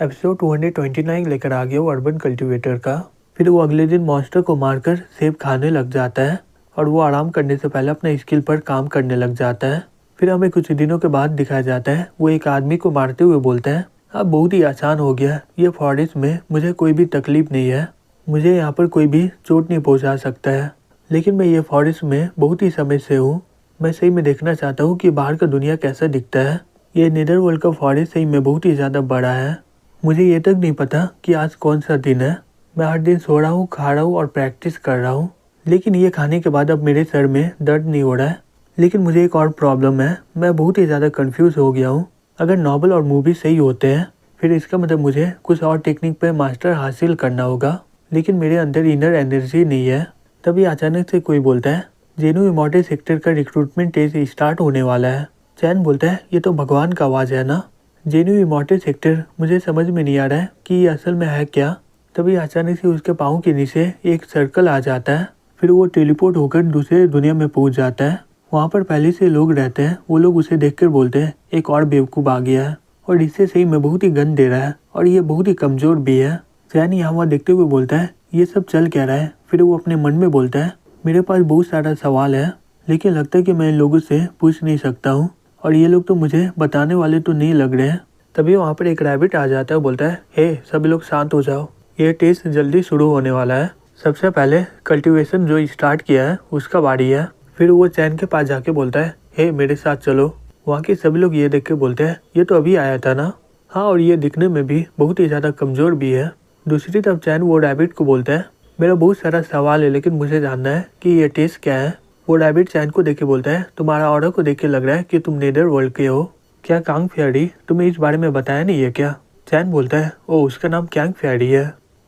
Episode 229 लेकर आ गया वो अर्बन कल्टीवेटर का। फिर वो अगले दिन मॉन्स्टर को मारकर सेब खाने लग जाता है और वो आराम करने से पहले अपने स्किल पर काम करने लग जाता है। फिर हमें कुछ दिनों के बाद दिखाया जाता है वो एक आदमी को मारते हुए बोलता है, अब बहुत ही आसान हो गया, ये फॉरेस्ट में मुझे कोई भी तकलीफ नहीं है, मुझे यहाँ पर कोई भी चोट नहीं पहुँचा सकता है। लेकिन मैं ये फॉरेस्ट में बहुत ही समय से हूँ, मैं सही में देखना चाहता हूँ कि बाहर का दुनिया कैसा दिखता है। ये नेदरवर्ल्ड का फॉरेस्ट सही में बहुत ही ज़्यादा बड़ा है। मुझे ये तक नहीं पता कि आज कौन सा दिन है। मैं हर दिन सो रहा हूँ, खा रहा हूँ और प्रैक्टिस कर रहा हूँ, लेकिन ये खाने के बाद अब मेरे सर में दर्द नहीं हो रहा है। लेकिन मुझे एक और प्रॉब्लम है, मैं बहुत ही ज़्यादा कंफ्यूज हो गया हूँ। अगर नॉवल और मूवी सही होते हैं फिर इसका मतलब मुझे कुछ और टेक्निक पे मास्टर हासिल करना होगा, लेकिन मेरे अंदर इनर एनर्जी नहीं है। तभी अचानक से कोई बोलता है, जेनू इमॉर्टल सेक्टर का रिक्रूटमेंट टेस्ट स्टार्ट होने वाला है। चैन बोलता है, ये तो भगवान का आवाज़ है ना। जेन्यू इमॉर्टल सेक्टर, मुझे समझ में नहीं आ रहा है कि ये असल में है क्या। तभी अचानक से उसके पाँव के नीचे एक सर्कल आ जाता है। फिर वो टेलीपोर्ट होकर दूसरे दुनिया में पहुंच जाता है। वहाँ पर पहले से लोग रहते हैं, वो लोग उसे देखकर बोलते हैं एक और बेवकूफ़ आ गया है और इससे सही में बहुत ही गंद दे रहा है और ये बहुत ही कमज़ोर भी है। चैन यहाँ वहाँ देखते हुए बोलता है, ये सब चल क्या रहा है। फिर वो अपने मन में बोलता है, मेरे पास बहुत सारा सवाल है, लेकिन लगता है कि मैं इन लोगों से पूछ नहीं सकता हूँ और ये लोग तो मुझे बताने वाले तो नहीं लग रहे हैं। तभी वहाँ पर एक रैबिट आ जाता है, बोलता है, हे सभी लोग शांत हो जाओ, ये टेस्ट जल्दी शुरू होने वाला है। सबसे पहले कल्टीवेशन जो स्टार्ट किया है उसका बारी है। फिर वो चैन के पास जाके बोलता है, हे मेरे साथ चलो। वहाँ के सभी लोग ये देख के बोलते हैं, ये तो अभी आया था ना। हाँ, और ये दिखने में भी बहुत ही ज़्यादा कमज़ोर भी है। दूसरी तरफ चैन वो रैबिट को बोलता है, मेरा बहुत सारा सवाल है, लेकिन मुझे जानना है कि ये टेस्ट क्या है। वो रैबिट चैन को देख के बोलता है, तुम्हारा ऑर्डर को देख के लग रहा है कि तुम नेदरवर्ल्ड के हो। क्या कांग फेयरी तुम्हें इस बारे में बताया नहीं है क्या। चैन बोलता है, ओ उसका नाम कांग फेयरी है।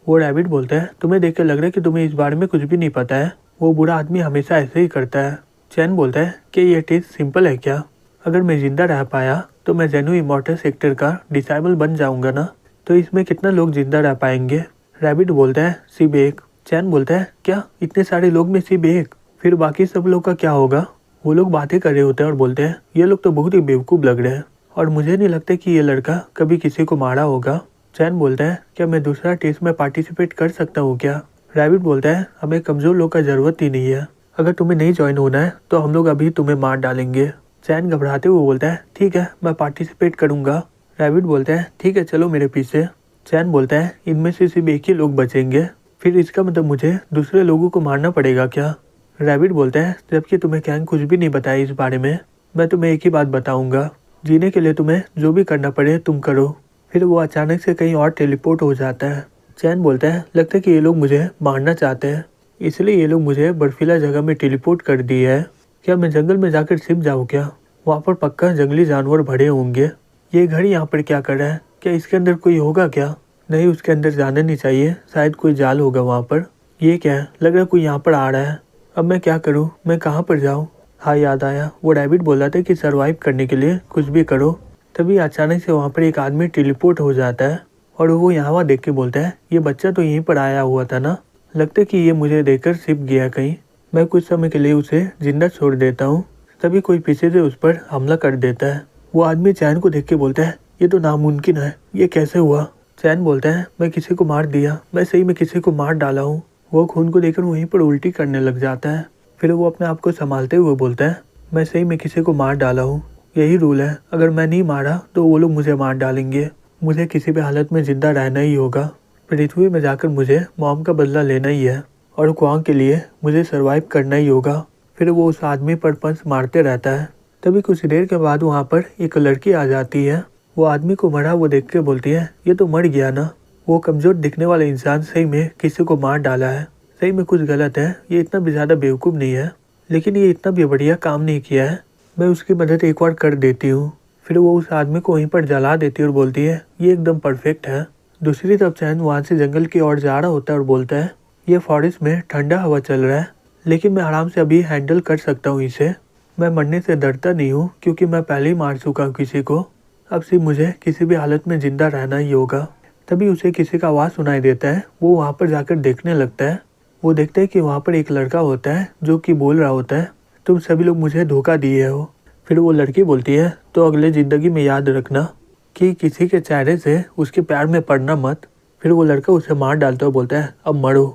वो रैबिट बोलता है, तुम्हें देख के लग रहा है कि तुम्हें इस बारे में कुछ भी नहीं पता है, वो बुरा आदमी हमेशा ऐसे ही करता है। चैन बोलता है कि ये टेस्ट सिंपल है क्या, अगर मैं जिंदा रह पाया तो मैं जेन्यू इमॉर्टल सेक्टर का डिसेबल बन जाऊंगा ना, तो इसमें कितना लोग जिंदा रह पाएंगे। रैबिट बोलता है, सिर्फ एक। चैन बोलता है, क्या इतने सारे लोग में सिर्फ एक, फिर बाकी सब लोग का क्या होगा। वो लोग बातें कर रहे होते हैं और बोलते हैं, ये लोग तो बहुत ही बेवकूफ़ लग रहे हैं और मुझे नहीं लगता कि ये लड़का कभी किसी को मारा होगा। चैन बोलता है, क्या मैं दूसरा टेस्ट में पार्टिसिपेट कर सकता हूँ क्या। रैबिट बोलता है, हमें कमज़ोर लोग का ज़रूरत ही नहीं है, अगर तुम्हें नहीं ज्वाइन होना है तो हम लोग अभी तुम्हें मार डालेंगे। चैन घबराते हुए बोलता है, ठीक है मैं पार्टिसिपेट करूँगा। रैबिट बोलता है, ठीक है चलो मेरे पीछे। चैन बोलता है, इनमें से सिर्फ एक ही लोग बचेंगे, फिर इसका मतलब मुझे दूसरे लोगों को मारना पड़ेगा क्या। रैबिट बोलता है, जबकि तुम्हें कैंग कुछ भी नहीं बताया इस बारे में, मैं तुम्हें एक ही बात बताऊंगा, जीने के लिए तुम्हें जो भी करना पड़े तुम करो। फिर वो अचानक से कहीं और टेलीपोर्ट हो जाता है। चैन बोलता है, लगता है कि ये लोग मुझे मारना चाहते हैं, इसलिए ये लोग मुझे बर्फीला जगह में टेलीपोर्ट कर दिए है। क्या मैं जंगल में जाकर छिप जाऊँ क्या, वहाँ पर पक्का जंगली जानवर भरे होंगे। ये घर यहाँ पर क्या कर रहा है, क्या इसके अंदर कोई होगा क्या। नहीं, उसके अंदर जाना नहीं चाहिए, शायद कोई जाल होगा वहाँ पर। ये क्या है, लग रहा है कोई यहाँ पर आ रहा है। अब मैं क्या करूँ, मैं कहाँ पर जाऊँ। हाँ याद आया, वो रैबिट बोला था कि सरवाइव करने के लिए कुछ भी करो। तभी अचानक से वहाँ पर एक आदमी टेलीपोर्ट हो जाता है और वो यहाँ वहाँ देख के बोलता है, ये बच्चा तो यहीं पर आया हुआ था ना, लगता है कि ये मुझे देखकर छिप गया कहीं, मैं कुछ समय के लिए उसे जिंदा छोड़ देता हूँ। तभी कोई पीछे से उस पर हमला कर देता है। वो आदमी चैन को देख के बोलता है, ये तो नामुमकिन है, ये कैसे हुआ। चैन बोलता है, मैं किसी को मार दिया, मैं सही में किसी को मार डाला हूँ। वो खून को देखकर वहीं पर उल्टी करने लग जाता है। फिर वो अपने आप को संभालते हुए बोलता है, मैं सही में किसी को मार डाला हूँ, यही रूल है, अगर मैं नहीं मारा तो वो लोग मुझे मार डालेंगे, मुझे किसी भी हालत में जिंदा रहना ही होगा। पृथ्वी में जाकर मुझे मॉम का बदला लेना ही है और क्वांग के लिए मुझे सरवाइव करना ही होगा। फिर वो उस आदमी पर पंच मारते रहता है। तभी कुछ देर के बाद वहाँ पर एक लड़की आ जाती है। वो आदमी को मरा वो देख के बोलती है, ये तो मर गया ना, वो कमज़ोर दिखने वाला इंसान सही में किसी को मार डाला है, सही में कुछ गलत है, ये इतना भी ज़्यादा बेवकूफ़ नहीं है, लेकिन ये इतना भी बढ़िया काम नहीं किया है, मैं उसकी मदद एक बार कर देती हूँ। फिर वो उस आदमी को वहीं पर जला देती है और बोलती है, ये एकदम परफेक्ट है। दूसरी तरफ चैन वहाँ से जंगल की ओर जा रहा होता है और बोलता है, ये फॉरेस्ट में ठंडा हवा चल रहा है, लेकिन मैं आराम से अभी हैंडल कर सकता हूँ इसे, मैं मरने से डरता नहीं हूँ क्योंकि मैं पहले ही मार चुका हूँ किसी को, अब सिर्फ मुझे किसी भी हालत में जिंदा रहना ही होगा। तभी उसे किसी का आवाज़ सुनाई देता है। वो वहाँ पर जाकर देखने लगता है। वो देखता है कि वहाँ पर एक लड़का होता है जो कि बोल रहा होता है, तुम सभी लोग मुझे धोखा दिए हो। फिर वो लड़की बोलती है, तो अगले ज़िंदगी में याद रखना कि किसी के चेहरे से उसके प्यार में पड़ना मत। फिर वो लड़का उसे मार डालता है, बोलता है अब मरो।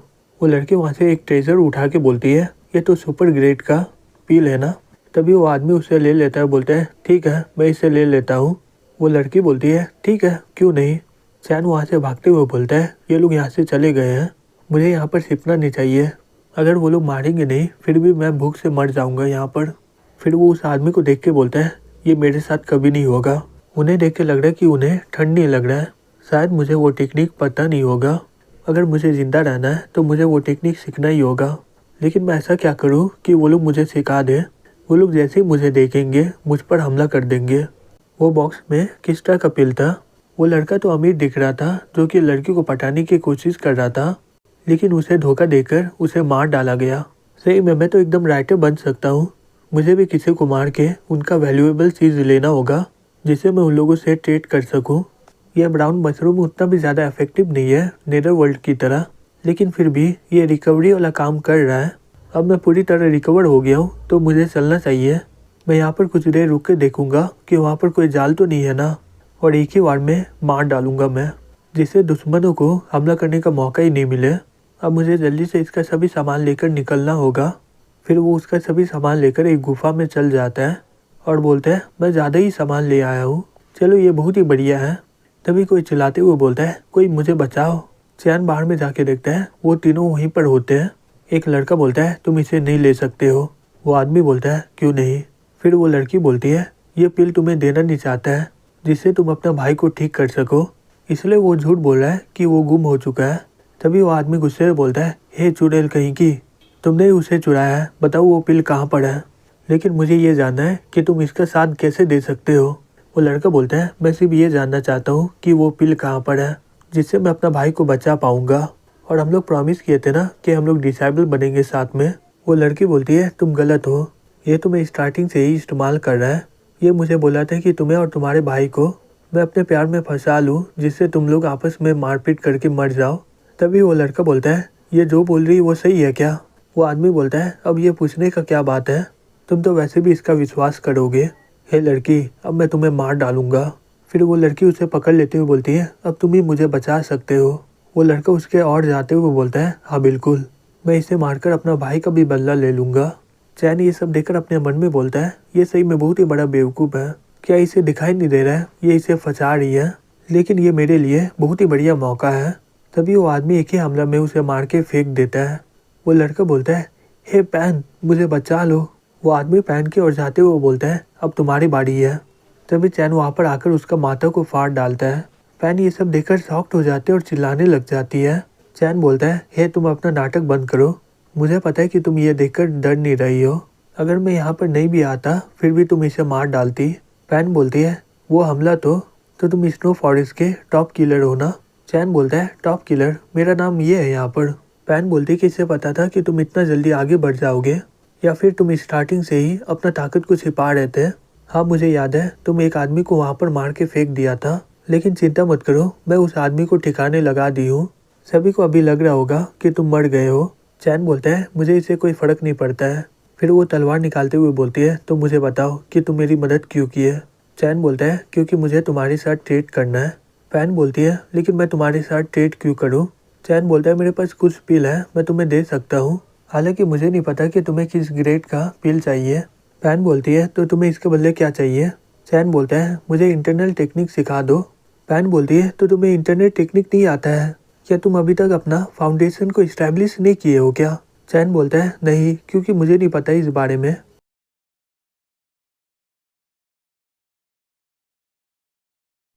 वो लड़की वहाँ से एक ट्रेजर उठा के बोलती है ये तो सुपर ग्रेड का पील है ना। तभी वो आदमी उसे ले लेता है, बोलता है ठीक है मैं इसे ले लेता हूँ। वो लड़की बोलती है ठीक है क्यों नहीं। चैन वहाँ से भागते हुए बोलता है ये लोग यहाँ से चले गए हैं, मुझे यहाँ पर छिपना नहीं चाहिए। अगर वो लोग मारेंगे नहीं फिर भी मैं भूख से मर जाऊँगा यहाँ पर। फिर वो उस आदमी को देख के बोलता है ये मेरे साथ कभी नहीं होगा। उन्हें देख के लग रहा है कि उन्हें ठंड नहीं लग रहा है, शायद मुझे वो टेक्निक पता नहीं होगा। अगर मुझे ज़िंदा रहना है तो मुझे वो टेक्निक सीखना ही होगा। लेकिन मैं ऐसा क्या करूँ कि वो लोग मुझे सिखा दें। वो लोग जैसे ही मुझे देखेंगे मुझ पर हमला कर देंगे। वो बॉक्स में किस तरह का पिल था। वो लड़का तो अमीर दिख रहा था जो कि लड़की को पटाने की कोशिश कर रहा था, लेकिन उसे धोखा देकर उसे मार डाला गया। सही में मैं तो एकदम राइटर बन सकता हूँ। मुझे भी किसी को मार के उनका वैल्यूएबल चीज़ लेना होगा जिससे मैं उन लोगों से ट्रेड कर सकूँ। यह ब्राउन मशरूम उतना भी ज़्यादा इफेक्टिव नहीं है नेदर वर्ल्ड की तरह, लेकिन फिर भी ये रिकवरी वाला काम कर रहा है। अब मैं पूरी तरह रिकवर हो गया हूँ तो मुझे चलना चाहिए। मैं यहाँ पर कुछ देर रुक के देखूंगा कि वहाँ पर कोई जाल तो नहीं है ना, और एक ही बार में मार डालूंगा मैं, जिससे दुश्मनों को हमला करने का मौका ही नहीं मिले। अब मुझे जल्दी से इसका सभी सामान लेकर निकलना होगा। फिर वो उसका सभी सामान लेकर एक गुफा में चल जाता है और बोलता है मैं ज़्यादा ही सामान ले आया हूँ, चलो ये बहुत ही बढ़िया है। तभी कोई चिल्लाते हुए बोलता है कोई मुझे बचाओ। चैन बाहर में जाके देखता है वो तीनों वहीं पर होते हैं। एक लड़का बोलता है तुम इसे नहीं ले सकते हो। वो आदमी बोलता है क्यों नहीं। फिर वो लड़की बोलती है ये पिल तुम्हें देना नहीं चाहता है जिससे तुम अपना भाई को ठीक कर सको, इसलिए वो झूठ बोल रहा है कि वो गुम हो चुका है। तभी वो आदमी गुस्से में बोलता है हे चुड़ैल कहीं की, तुमने उसे चुराया है, बताओ वो पिल कहाँ पर है। लेकिन मुझे ये जानना है कि तुम इसका साथ कैसे दे सकते हो। वो लड़का बोलता है मैं सिर्फ ये जानना चाहता हूँ कि वो पिल कहाँ पर है जिससे मैं अपना भाई को बचा पाऊंगा, और हम लोग प्रॉमिस किए थे ना कि हम लोग डिसेबल बनेंगे साथ में। वो लड़की बोलती है तुम गलत हो, ये तुम्हें स्टार्टिंग से ही इस्तेमाल कर रहा है। ये मुझे बोला था कि तुम्हें और तुम्हारे भाई को मैं अपने प्यार में फंसा लूँ जिससे तुम लोग आपस में मारपीट करके मर जाओ। तभी वो लड़का बोलता है ये जो बोल रही है वो सही है क्या। वो आदमी बोलता है अब ये पूछने का क्या बात है, तुम तो वैसे भी इसका विश्वास करोगे। हे लड़की अब मैं तुम्हें मार डालूंगा। फिर वो लड़की उसे पकड़ लेते हुए बोलती है अब तुम ही मुझे बचा सकते हो। वो लड़का उसके और जाते हुए बोलता है हाँ बिल्कुल, मैं इसे मारकर अपना भाई का भी बदला ले लूँगा। चैन ये सब देखकर अपने मन में बोलता है ये सही में बहुत ही बड़ा बेवकूफ़ है, क्या इसे दिखाई नहीं दे रहा है ये इसे फंसा रही है, लेकिन ये मेरे लिए बहुत ही बढ़िया मौका है। तभी वो आदमी एक ही हमला में उसे मार के फेंक देता है। वो लड़का बोलता है हे पैन मुझे बचा लो। वो आदमी पैन की ओर जाते हुए बोलता है अब तुम्हारी बारी है। तभी चैन वहाँ पर आकर उसका माथा को फाड़ डालता है। पैन ये सब देखकर शॉक्ड हो जाती है और चिल्लाने लग जाती है। चैन बोलता है हे तुम अपना नाटक बंद करो, मुझे पता है कि तुम ये देखकर डर नहीं रही हो। अगर मैं यहाँ पर नहीं भी आता फिर भी तुम इसे मार डालती। पैन बोलती है वो हमला तो तुम स्नो फॉरेस्ट के टॉप किलर हो ना। चैन बोलता है टॉप किलर, मेरा नाम ये है यहाँ पर। पैन बोलती है कि इसे पता था कि तुम इतना जल्दी आगे बढ़ जाओगे, या फिर तुम स्टार्टिंग से ही अपना ताकत को छिपा रहे थे। हाँ मुझे याद है तुम एक आदमी को वहाँ पर मार के फेंक दिया था, लेकिन चिंता मत करो मैं उस आदमी को ठिकाने लगा दी हूँ। सभी को अभी लग रहा होगा कि तुम मर गए हो। चैन बोलता है मुझे इससे कोई फ़र्क नहीं पड़ता है। फिर वो तलवार निकालते हुए बोलती है तो मुझे बताओ कि तुम मेरी मदद क्यों की है। चैन बोलता है क्योंकि मुझे तुम्हारे साथ ट्रेड करना है। पैन बोलती है लेकिन मैं तुम्हारे साथ ट्रेड क्यों करूं। चैन बोलता है मेरे पास कुछ पिल है मैं तुम्हें दे सकता हूं, हालांकि मुझे नहीं पता कि तुम्हें किस ग्रेड का पिल चाहिए। पैन बोलती है तो तुम्हें इसके बदले क्या चाहिए। चैन बोलता है मुझे इंटरनल टेक्निक सिखा दो। पैन बोलती है तो तुम्हें इंटरनेट टेक्निक नहीं आता है क्या, तुम अभी तक अपना फाउंडेशन को इस्टेब्लिश नहीं किए हो क्या। चैन बोलता है नहीं, क्योंकि मुझे नहीं पता इस बारे में।